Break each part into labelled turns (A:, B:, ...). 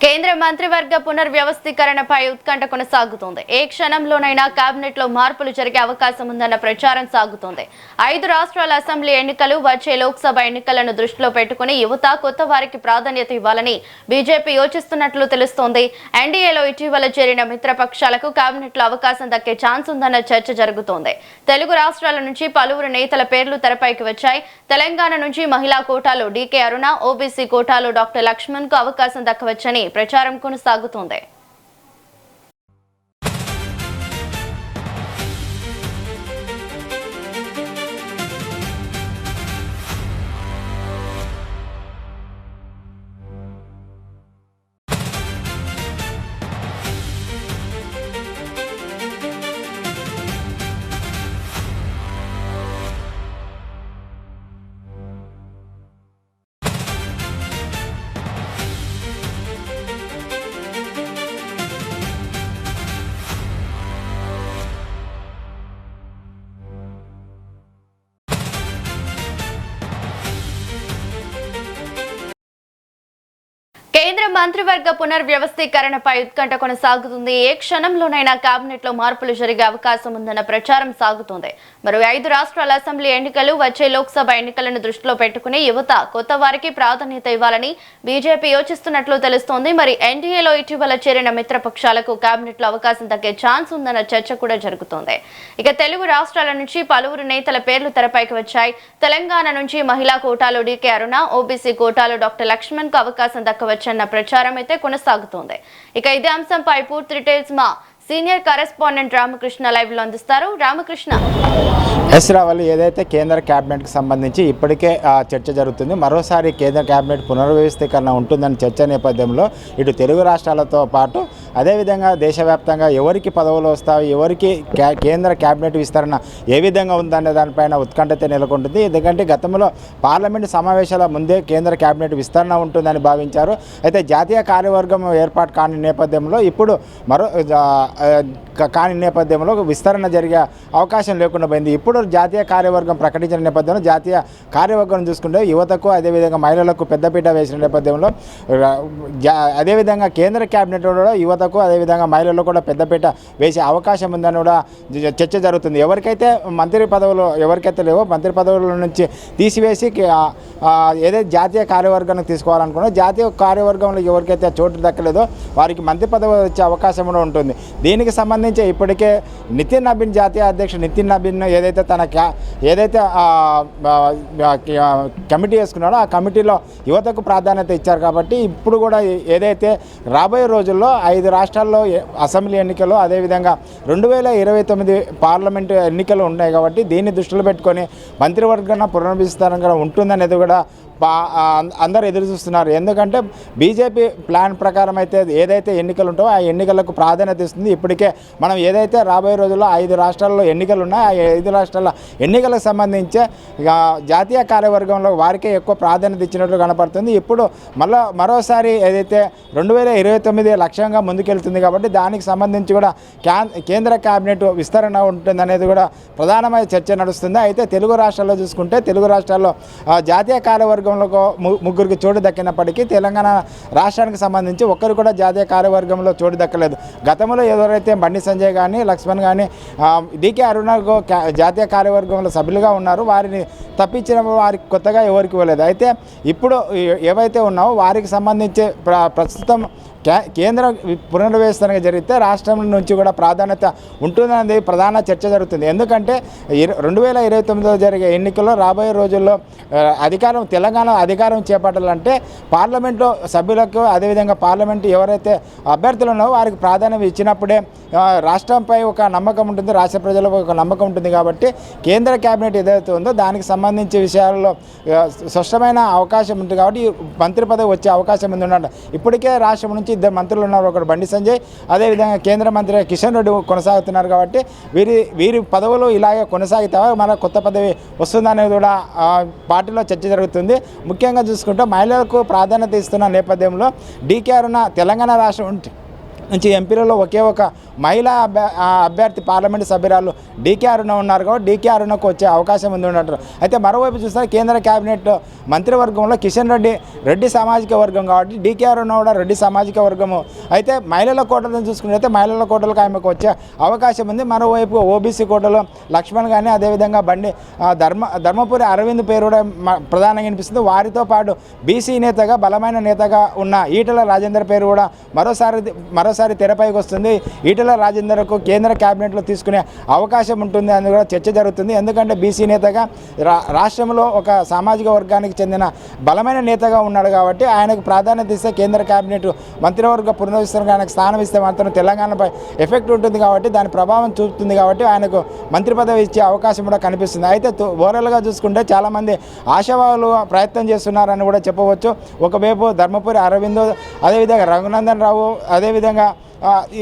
A: కేంద్ర మంత్రివర్గ పునర్వ్యవస్థీకరణపై ఉత్కంఠ కొనసాగుతోంది. ఏ క్షణంలోనైనా కేబినెట్ లో మార్పులు జరిగే అవకాశం ఉందన్న ప్రచారం సాగుతోంది. 5 రాష్ట్రాల అసెంబ్లీ ఎన్నికలు, వచ్చే లోక్సభ ఎన్నికలను దృష్టిలో పెట్టుకుని యువత, కొత్త వారికి ప్రాధాన్యత ఇవ్వాలని బీజేపీ యోచిస్తున్నట్లు తెలుస్తోంది. ఎన్డీఏలో ఇటీవల చేరిన మిత్రపక్షాలకు కేబినెట్ లో అవకాశం దక్కే ఛాన్స్ ఉందన్న చర్చ జరుగుతోంది. తెలుగు రాష్ట్రాల నుంచి పలువురు నేతల పేర్లు తెరపైకి వచ్చాయి. తెలంగాణ నుంచి మహిళా కోటాలో డీకే అరుణ, ఓబీసీ కోటాలో డాక్టర్ లక్ష్మణ్ కు అవకాశం దక్కవచ్చని ప్రచారం కొనసాగుతోంది. కేంద్ర మంత్రివర్గ పునర్వ్యవస్థీకరణపై ఉత్కంఠ కొనసాగుతుంది. ఏ క్షణంలోనైనా కేబినెట్ లో మార్పులు జరిగే అవకాశం ఉందన్న ప్రచారం సాగుతోంది. మరో 5 రాష్ట్రాల అసెంబ్లీ ఎన్నికలు, వచ్చే లోక్సభ ఎన్నికలను దృష్టిలో పెట్టుకుని యువత, కొత్త వారికి ప్రాధాన్యత ఇవ్వాలని బీజేపీ యోచిస్తున్నట్లు తెలుస్తోంది. మరి ఎన్డీఏలో ఇటీవల చేరిన మిత్రపక్షాలకు కేబినెట్ లో అవకాశం దక్కే ఛాన్స్ ఉందన్న చర్చ కూడా జరుగుతోంది. ఇక తెలుగు రాష్ట్రాల నుంచి పలువురు నేతల పేర్లు తెరపైకి వచ్చాయి. తెలంగాణ నుంచి మహిళా కోటాలో డీకే అరుణ, ఓబీసీ కోటాలో డాక్టర్ లక్ష్మణ్ కు అవకాశం దక్కవచ్చు అన్న ప్రచారం అయితే కొనసాగుతోంది. ఇక ఇదే అంశంపై పూర్తి డీటెయిల్స్ మా సీనియర్ కరెస్పాండెంట్ రామకృష్ణ లైవ్ లో అందిస్తారు. రామకృష్ణ.
B: రావాలి. ఏదైతే కేంద్ర కేబినెట్కి సంబంధించి ఇప్పటికే చర్చ జరుగుతుంది. మరోసారి కేంద్ర కేబినెట్ పునర్వ్యవస్థీకరణ ఉంటుందని చర్చ నేపథ్యంలో ఇటు తెలుగు రాష్ట్రాలతో పాటు అదేవిధంగా దేశవ్యాప్తంగా ఎవరికి పదవులు వస్తాయి, ఎవరికి కేంద్ర కేబినెట్ విస్తరణ ఏ విధంగా ఉందనే దానిపైన ఉత్కంఠత నెలకొంటుంది. ఎందుకంటే గతంలో పార్లమెంటు సమావేశాల ముందే కేంద్ర కేబినెట్ విస్తరణ ఉంటుందని భావించారు. అయితే జాతీయ కార్యవర్గం ఏర్పాటు కాని నేపథ్యంలో ఇప్పుడు విస్తరణ జరిగే అవకాశం లేకుండా పోయింది. ఇప్పుడు జాతీయ కార్యవర్గం ప్రకటించిన నేపథ్యంలో జాతీయ కార్యవర్గం చూసుకుంటే యువతకు అదేవిధంగా మహిళలకు పెద్దపీట వేసిన నేపథ్యంలో అదేవిధంగా కేంద్ర కేబినెట్ కూడా యువతకు అదేవిధంగా మహిళలకు కూడా పెద్దపీట వేసే అవకాశం ఉందని కూడా చర్చ జరుగుతుంది. ఎవరికైతే మంత్రి పదవులు ఎవరికైతే లేవో మంత్రి పదవుల నుంచి తీసివేసి ఏదైతే జాతీయ కార్యవర్గానికి తీసుకోవాలనుకున్నా జాతీయ కార్యవర్గంలో ఎవరికైతే చోటు దక్కలేదో వారికి మంత్రి పదవి వచ్చే అవకాశం కూడా ఉంటుంది. దీనికి సంబంధించి ఇప్పటికే నితిన్ నబీన్ జాతీయ అధ్యక్షుడు నితిన్ నబీన్ ఏదైతే కమిటీ వేసుకున్నాడో ఆ కమిటీలో యువతకు ప్రాధాన్యత ఇచ్చారు. కాబట్టి ఇప్పుడు కూడా ఏదైతే రాబోయే రోజుల్లో 5 రాష్ట్రాల్లో అసెంబ్లీ ఎన్నికలు అదేవిధంగా 2029 పార్లమెంటు ఎన్నికలు ఉన్నాయి. కాబట్టి దీన్ని దృష్టిలో పెట్టుకొని మంత్రివర్గం పునర్విస్తరణ ఉంటుందనేది కూడా అందరూ ఎదురు చూస్తున్నారు. ఎందుకంటే బీజేపీ ప్లాన్ ప్రకారం అయితే ఏదైతే ఎన్నికలు ఉంటాయో ఆ ఎన్నికలకు ప్రాధాన్యత ఇస్తుంది. ఇప్పటికే మనం ఏదైతే రాబోయే రోజుల్లో 5 రాష్ట్రాల్లో ఎన్నికలు ఉన్నాయో ఆ 5 రాష్ట్రాల ఎన్నికలకు సంబంధించి జాతీయ కార్యవర్గంలో వారికే ఎక్కువ ప్రాధాన్యత ఇచ్చినట్లు కనపడుతుంది. ఇప్పుడు మరోసారి ఏదైతే 2029 లక్ష్యంగా ముందుకెళ్తుంది. కాబట్టి దానికి సంబంధించి కూడా కేంద్ర కేబినెట్ విస్తరణ ఉంటుందనేది కూడా ప్రధానమైన చర్చ నడుస్తుంది. అయితే తెలుగు రాష్ట్రాల్లో చూసుకుంటే తెలుగు రాష్ట్రాల్లో జాతీయ కార్యవర్గం ముగ్గురికి చోటు దక్కినప్పటికీ తెలంగాణ రాష్ట్రానికి సంబంధించి ఒక్కరు కూడా జాతీయ కార్యవర్గంలో చోటు దక్కలేదు. గతంలో ఎవరైతే బండి సంజయ్ కానీ లక్ష్మణ్ కానీ డీకే అరుణకు జాతీయ కార్యవర్గంలో సభ్యులుగా ఉన్నారు. వారిని తప్పించిన వారికి కొత్తగా ఎవరికి ఇవ్వలేదు. అయితే ఇప్పుడు ఏవైతే ఉన్నావో వారికి సంబంధించి ప్రస్తుతం కేంద్ర పునర్వ్యవస్థ జరిగితే రాష్ట్రం నుంచి కూడా ప్రాధాన్యత ఉంటుందనేది ప్రధాన చర్చ జరుగుతుంది. ఎందుకంటే 2029లో జరిగే ఎన్నికల్లో రాబోయే రోజుల్లో తెలంగాణ అధికారం చేపట్టాలంటే పార్లమెంట్లో సభ్యులకు అదేవిధంగా పార్లమెంటు ఎవరైతే అభ్యర్థులు ఉన్నారో వారికి ప్రాధాన్యత ఇచ్చినప్పుడే రాష్ట్రంపై ఒక నమ్మకం ఉంటుంది, రాష్ట్ర ప్రజలకు ఒక నమ్మకం ఉంటుంది. కాబట్టి కేంద్ర కేబినెట్ ఏదైతే ఉందో దానికి సంబంధించి విషయాల్లో స్పష్టమైన అవకాశం ఉంటుంది. కాబట్టి మంత్రి పదవి వచ్చే అవకాశం ఉంది. ఇప్పటికే రాష్ట్రం నుంచి 2 మంత్రులు ఉన్నారు. ఒకరు బండి సంజయ్ అదేవిధంగా కేంద్ర మంత్రి కిషన్ రెడ్డి కొనసాగుతున్నారు. కాబట్టి వీరి పదవులు ఇలాగే కొనసాగుతావా మన కొత్త పదవి వస్తుందనేది కూడా పార్టీలో చర్చ జరుగుతుంది. ముఖ్యంగా చూసుకుంటే మహిళలకు ప్రాధాన్యత ఇస్తున్న నేపథ్యంలో డీకే అరుణ తెలంగాణ రాష్ట్రం నుంచి ఎంపీలలో ఒకే ఒక మహిళా అభ్యర్థి పార్లమెంటు సభ్యురాలు డీకే అరుణ ఉన్నారు కాబట్టి డీకే అరుణకు వచ్చే అవకాశం ఉంది ఉన్నట్టు. అయితే మరోవైపు చూస్తే కేంద్ర కేబినెట్ మంత్రివర్గంలో కిషన్ రెడ్డి సామాజిక వర్గం కాబట్టి డీకే అరుణ కూడా రెడ్డి సామాజిక వర్గము. అయితే మహిళల కోటలను చూసుకున్నట్లయితే మహిళల కోటలకు ఆమెకు వచ్చే అవకాశం ఉంది. మరోవైపు ఓబీసీ కోటలో లక్ష్మణ్ కానీ అదేవిధంగా ధర్మపురి అరవింద్ పేరు కూడా ప్రధానంగా వినిపిస్తుంది. వారితో పాటు బీసీ నేతగా బలమైన నేతగా ఉన్న ఈటెల రాజేందర్ పేరు కూడా మరోసారి తెరపైకి వస్తుంది. ఈటెల రాజేందర్కు కేంద్ర కేబినెట్లో తీసుకునే అవకాశం ఉంటుంది అని కూడా చర్చ జరుగుతుంది. ఎందుకంటే బీసీ నేతగా రాష్ట్రంలో ఒక సామాజిక వర్గానికి చెందిన బలమైన నేతగా ఉన్నాడు కాబట్టి ఆయనకు ప్రాధాన్యత ఇస్తే కేంద్ర కేబినెట్ మంత్రివర్గ పునర్విస్తరణకు ఆయనకు స్థానం ఇస్తే మాత్రం తెలంగాణపై ఎఫెక్ట్ ఉంటుంది కాబట్టి దాని ప్రభావం చూపుతుంది కాబట్టి ఆయనకు మంత్రి పదవి ఇచ్చే అవకాశం కూడా కనిపిస్తుంది. అయితే ఓవరాల్గా చూసుకుంటే చాలామంది ఆశావాహులు ప్రయత్నం చేస్తున్నారని కూడా చెప్పవచ్చు. ఒకవైపు ధర్మపురి అరవింద్ అదేవిధంగా రఘునందన్ రావు అదేవిధంగా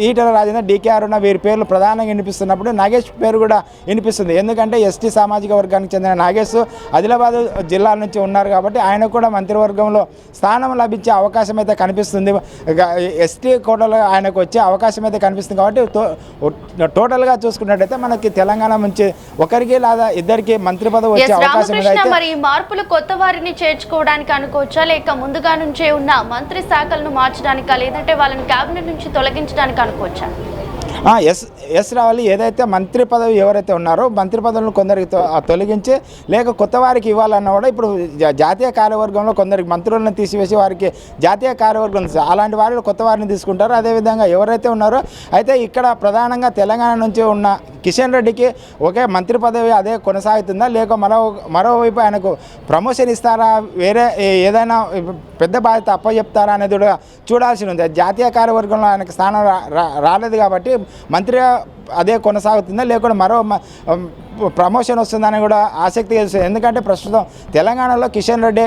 B: ఈటెల రాజేందర్ డీకే అరుణ వీరి పేర్లు ప్రధానంగా వినిపిస్తున్నప్పుడు నాగేష్ పేరు కూడా వినిపిస్తుంది. ఎందుకంటే ఎస్టీ సామాజిక వర్గానికి చెందిన నాగేష్ ఆదిలాబాద్ జిల్లా నుంచి ఉన్నారు కాబట్టి ఆయన కూడా మంత్రివర్గంలో స్థానం లభించే అవకాశం అయితే కనిపిస్తుంది. ఎస్టీ కోటలో ఆయనకు వచ్చే అవకాశం అయితే కనిపిస్తుంది కాబట్టి టోటల్గా చూసుకున్నట్టయితే మనకి తెలంగాణ నుంచి ఒకరికి లేదా ఇద్దరికి మంత్రి పదవి వచ్చే అవకాశం
A: ఉంది. మరి మార్పులు కొత్త వారిని చేర్చుకోవడానికి అనుకోవచ్చా, లేక ముందుగా నుంచే ఉన్న మంత్రి శాఖలను మార్చడానికా, లేదంటే వాళ్ళని కేబినెట్ నుంచి తొలగించడానికి అనుకోవచ్చా?
B: ఎస్ రావాలి. ఏదైతే మంత్రి పదవి ఎవరైతే ఉన్నారో మంత్రి పదవులను కొందరికి తొలగించి లేక కొత్త వారికి ఇవ్వాలన్నా కూడా ఇప్పుడు జాతీయ కార్యవర్గంలో కొందరికి మంత్రులను తీసివేసి వారికి జాతీయ కార్యవర్గం అలాంటి వారిలో కొత్త వారిని తీసుకుంటారు. అదేవిధంగా ఎవరైతే ఉన్నారో అయితే ఇక్కడ ప్రధానంగా తెలంగాణ నుంచి ఉన్న కిషన్ రెడ్డికి ఒకే మంత్రి పదవి అదే కొనసాగుతుందా లేక మరోవైపు ఆయనకు ప్రమోషన్ ఇస్తారా, వేరే ఏదైనా పెద్ద బాధ్యత అప్పచెప్తారా అనేది కూడా చూడాల్సి ఉంది. జాతీయ కార్యవర్గంలో ఆయనకు స్థానం రాలేదు కాబట్టి మంత్రిగా అదే కొనసాగుతుందా లేకుండా మరో ప్రమోషన్ వస్తుందని కూడా ఆసక్తి తెలుస్తుంది. ఎందుకంటే ప్రస్తుతం తెలంగాణలో కిషన్ రెడ్డి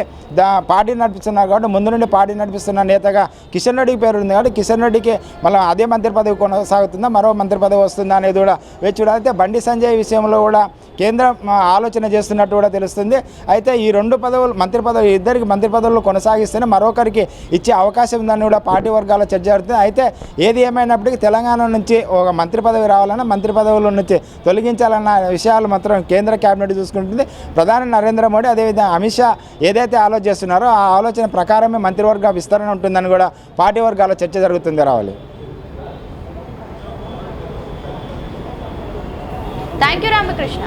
B: పార్టీ నడిపిస్తున్నారు కాబట్టి ముందు నుండి పార్టీ నడిపిస్తున్న నేతగా కిషన్ రెడ్డికి పేరు ఉంది కాబట్టి కిషన్ రెడ్డికి మళ్ళీ అదే మంత్రి పదవి కొనసాగుతుందా మరో మంత్రి పదవి వస్తుందా అనేది కూడా వేచి చూడాలి. అయితే బండి సంజయ్ విషయంలో కూడా కేంద్రం ఆలోచన చేస్తున్నట్టు కూడా తెలుస్తుంది. అయితే ఈ రెండు పదవులు మంత్రి పదవి ఇద్దరికి మంత్రి పదవులు కొనసాగిస్తేనే మరొకరికి ఇచ్చే అవకాశం ఉందని కూడా పార్టీ వర్గాల చర్చ జరుగుతుంది. అయితే ఏది ఏమైనప్పటికీ తెలంగాణ నుంచి ఒక మంత్రి పదవి రావాలన్నా మంత్రి పదవుల నుంచి తొలగించాలన్న విషయాలు మాత్రం కేంద్ర కేబినెట్ చూసుకుంటుంది. ప్రధాని నరేంద్ర మోడీ అదేవిధంగా అమిత్ షా ఏదైతే ఆలోచన చేస్తున్నారో ఆ ఆలోచన ప్రకారమే మంత్రివర్గ విస్తరణ ఉంటుందని కూడా పార్టీ వర్గాల చర్చ జరుగుతుంది. రావాలి.
A: Thank you Ramakrishna.